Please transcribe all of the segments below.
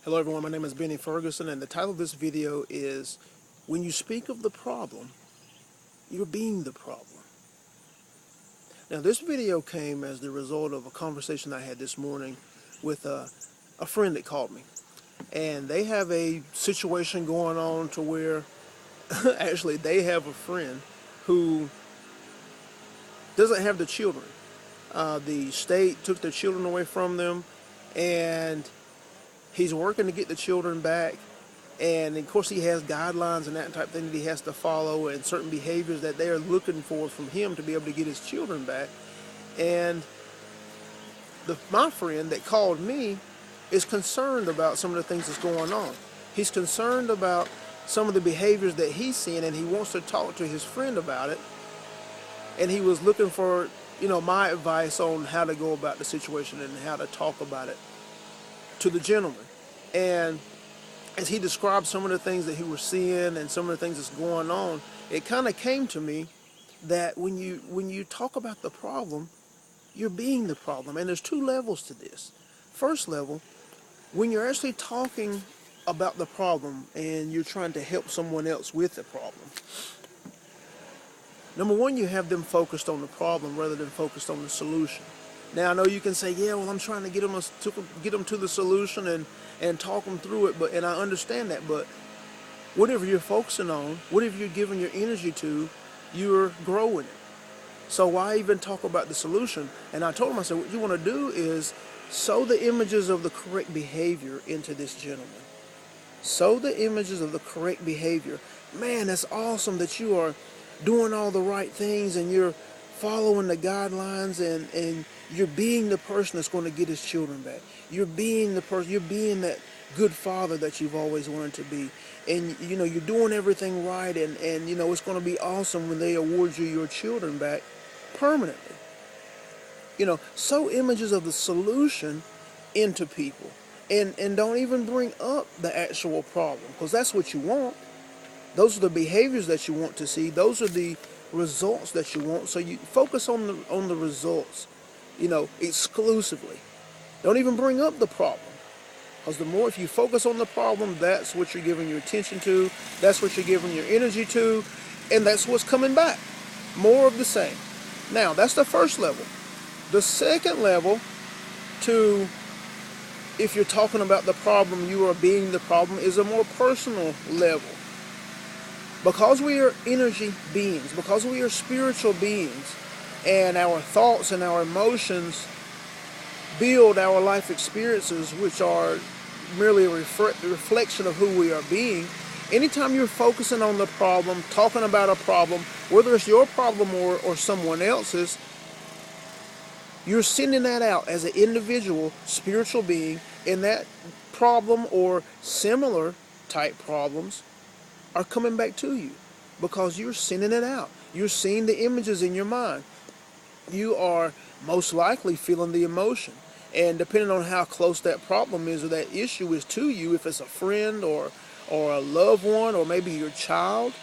Hello everyone, my name is Benny Ferguson and the title of this video is When You Speak of the Problem, You're Being the Problem. Now this video came as the result of a conversation I had this morning with a friend that called me. And they have a situation going on to where actually they have a friend who doesn't have the children. The state took their children away from them and he's working to get the children back. And of course he has guidelines and that type of thing that he has to follow and certain behaviors that they are looking for from him to be able to get his children back. And my friend that called me is concerned about some of the things that's going on. He's concerned about some of the behaviors that he's seeing and he wants to talk to his friend about it. And he was looking for, my advice on how to go about the situation and how to talk about it to the gentleman. And as he described some of the things that he was seeing and some of the things that's going on, it kind of came to me that when you talk about the problem, you're being the problem. And there's two levels to this. First level, when you're actually talking about the problem and you're trying to help someone else with the problem. Number one, you have them focused on the problem rather than focused on the solution. Now, I know you can say, yeah, well, I'm trying to get them to the solution and talk them through it, and I understand that, but whatever you're focusing on, whatever you're giving your energy to, you're growing it. So why even talk about the solution? And I told him, I said, what you want to do is sow the images of the correct behavior into this gentleman. Sow the images of the correct behavior. Man, that's awesome that you are doing all the right things and you're following the guidelines and you're being the person that's going to get his children back. You're being the person, you're being that good father that you've always wanted to be. And you're doing everything right and it's going to be awesome when they award you your children back permanently. Sow images of the solution into people and don't even bring up the actual problem, because that's what you want. Those are the behaviors that you want to see. Those are the results that you want. So you focus on the results, exclusively. Don't even bring up the problem. Because the more, if you focus on the problem, that's what you're giving your attention to. That's what you're giving your energy to. And that's what's coming back. More of the same. Now, that's the first level. The second level, if you're talking about the problem, you are being the problem, is a more personal level. Because we are energy beings, because we are spiritual beings, and our thoughts and our emotions build our life experiences, which are merely a reflection of who we are being. Anytime you're focusing on the problem, talking about a problem, whether it's your problem or someone else's, you're sending that out as an individual spiritual being, and that problem or similar type problems are coming back to you because you're sending it out. You're seeing the images in your mind. You are most likely feeling the emotion. And depending on how close that problem is or that issue is to you, if it's a friend or a loved one or maybe your child,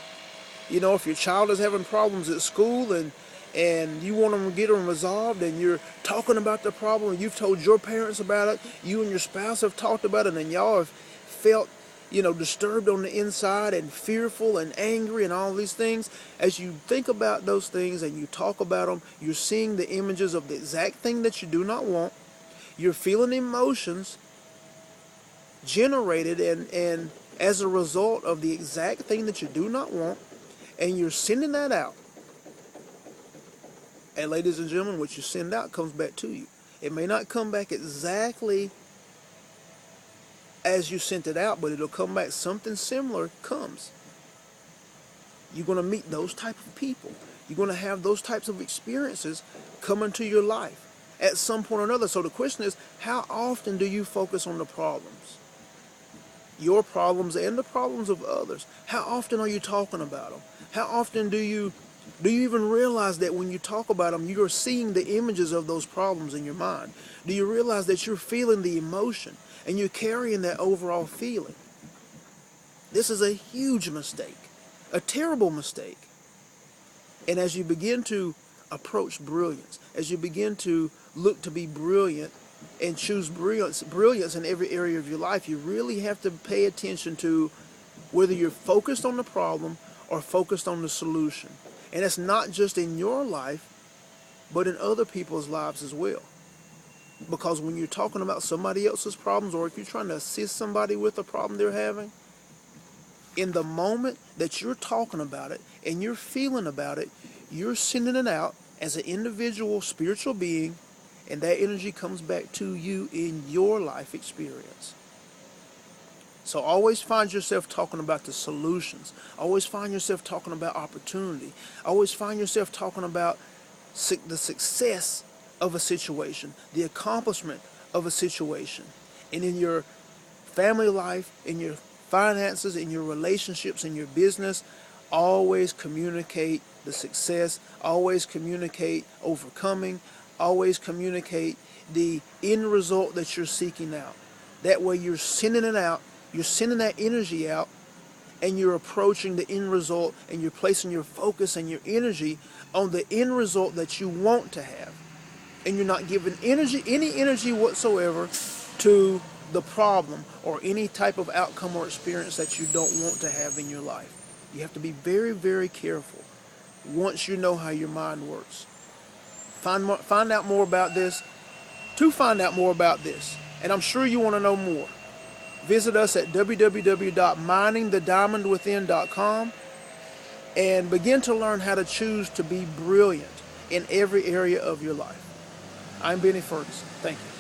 if your child is having problems at school and you want to get them resolved and you're talking about the problem and you've told your parents about it, you and your spouse have talked about it, and y'all have felt disturbed on the inside and fearful and angry and all these things. As you think about those things and you talk about them, you're seeing the images of the exact thing that you do not want. You're feeling emotions generated and as a result of the exact thing that you do not want, and you're sending that out. And ladies and gentlemen, what you send out comes back to you. It may not come back exactly as you sent it out, but it'll come back, something similar comes. You're going to meet those type of people. You're going to have those types of experiences come into your life at some point or another. So the question is, how often do you focus on the problems? Your problems and the problems of others. How often are you talking about them? How often do you even realize that when you talk about them, you're seeing the images of those problems in your mind? Do you realize that you're feeling the emotion and you're carrying that overall feeling? This is a huge mistake, a terrible mistake. And as you begin to approach brilliance, as you begin to look to be brilliant and choose brilliance in every area of your life, you really have to pay attention to whether you're focused on the problem or focused on the solution. And it's not just in your life, but in other people's lives as well. Because when you're talking about somebody else's problems, or if you're trying to assist somebody with a problem they're having, in the moment that you're talking about it and you're feeling about it, you're sending it out as an individual spiritual being, and that energy comes back to you in your life experience. So always find yourself talking about the solutions. Always find yourself talking about opportunity. Always find yourself talking about the success of a situation, the accomplishment of a situation. And in your family life, in your finances, in your relationships, in your business, always communicate the success, always communicate overcoming, always communicate the end result that you're seeking out. That way you're sending it out, you're sending that energy out, and you're approaching the end result, and you're placing your focus and your energy on the end result that you want to have. And you're not giving any energy whatsoever to the problem or any type of outcome or experience that you don't want to have in your life. You have to be very, very careful once you know how your mind works. Find out more about this. To find out more about this, and I'm sure you want to know more, visit us at www.miningthediamondwithin.com and begin to learn how to choose to be brilliant in every area of your life. I'm Benny Ferguson. Thank you.